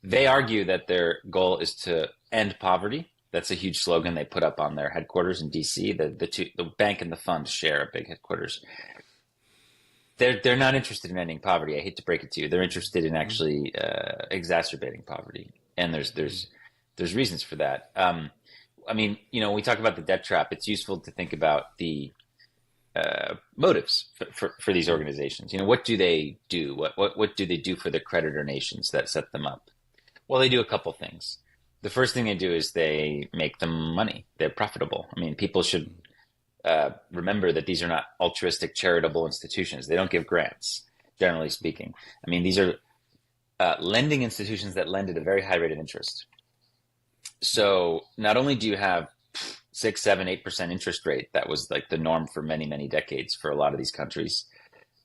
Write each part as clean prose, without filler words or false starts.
They argue that their goal is to end poverty. That's a huge slogan they put up on their headquarters in DC. The bank and the fund share a big headquarters. They're not interested in ending poverty. I hate to break it to you. They're interested in Mm, actually exacerbating poverty, and mm, there's reasons for that. I mean, when we talk about the debt trap, it's useful to think about the motives for these mm, organizations. What do they do? What do they do for the creditor nations that set them up? Well, they do a couple things. The first thing they do is they make them money. They're profitable. I mean, people should mm, remember that these are not altruistic charitable institutions. They don't give grants, generally speaking. I mean, these are lending institutions that lend at a very high rate of interest. So not only do you have 6, 7, 8% interest rate, that was like the norm for many, many decades for a lot of these countries.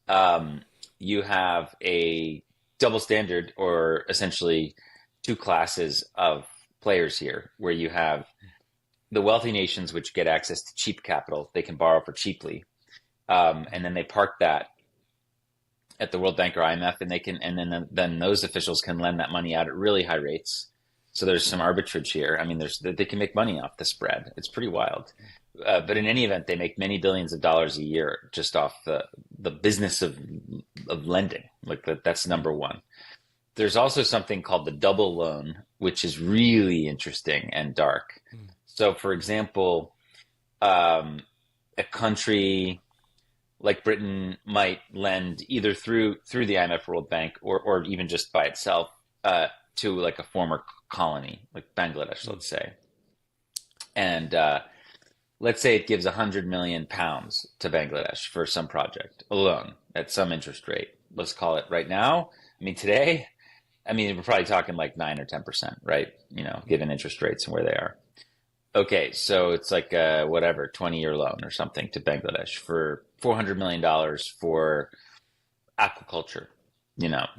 Um, you have a double standard, or essentially two classes of players here, where you have the wealthy nations, which get access to cheap capital, they can borrow for cheaply, and then they park that at the World Bank or IMF, and then those officials can lend that money out at really high rates. So there's some arbitrage here. I mean, they can make money off the spread. It's pretty wild. But in any event, they make many billions of dollars a year just off the business of lending. Like that's number one. There's also something called the double loan, which is really interesting and dark. mm, So, for example, a country like Britain might lend either through the IMF World Bank, or even just by itself, to like a former colony, like Bangladesh, mm, let's say. And let's say it gives £100 million to Bangladesh for some project, a loan at some interest rate. Let's call it right now. I mean, today, I mean, we're probably talking like 9 or 10%, right? Given interest rates and where they are. Okay, so it's like whatever, 20-year loan or something to Bangladesh for $400 million for aquaculture.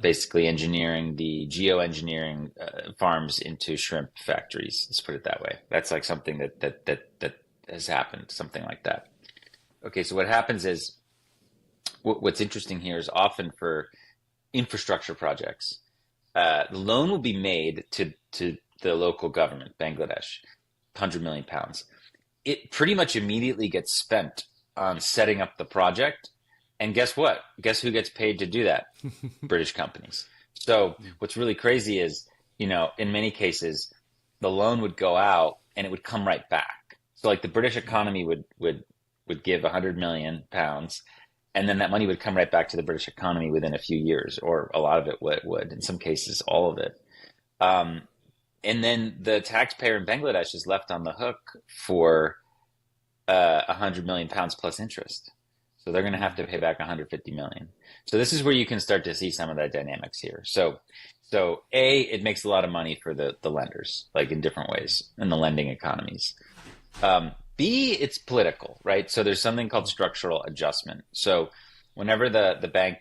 Basically engineering the geoengineering farms into shrimp factories. Let's put it that way. That's like something that has happened, something like that. Okay, so what happens is what's interesting here is often for infrastructure projects, the loan will be made to the local government, Bangladesh, £100 million. It pretty much immediately gets spent on setting up the project. And guess what? Guess who gets paid to do that? British companies. So mm, what's really crazy is, in many cases, the loan would go out and it would come right back. So like the British mm, economy would give £100 million, and then that money would come right back to the British economy within a few years, or a lot of it would, in some cases, all of it. Um, and then the taxpayer in Bangladesh is left on the hook for £100 million plus interest. So they're going to have mm, to pay back 150 million. So this is where you can start to see some of the dynamics here. So A, it makes a lot of money for the lenders, like in different ways in the lending economies. B, it's political, right? So there's something called mm, structural adjustment. So whenever the bank,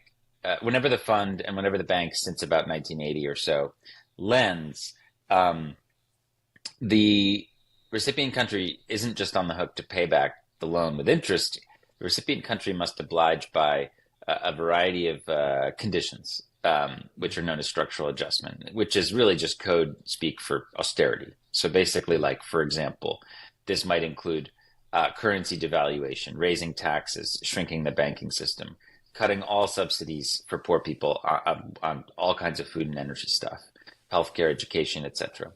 whenever the fund and whenever the bank, since about 1980 or so, lends, um, the recipient country isn't just on the hook to pay back the loan with interest. The recipient country must oblige by a variety of conditions, which are known as structural adjustment, which is really just code speak for austerity. So basically, mm, like, for example, this might include currency devaluation, raising taxes, shrinking the banking system, cutting all subsidies for poor people on all kinds of food and energy stuff, healthcare, education, etc.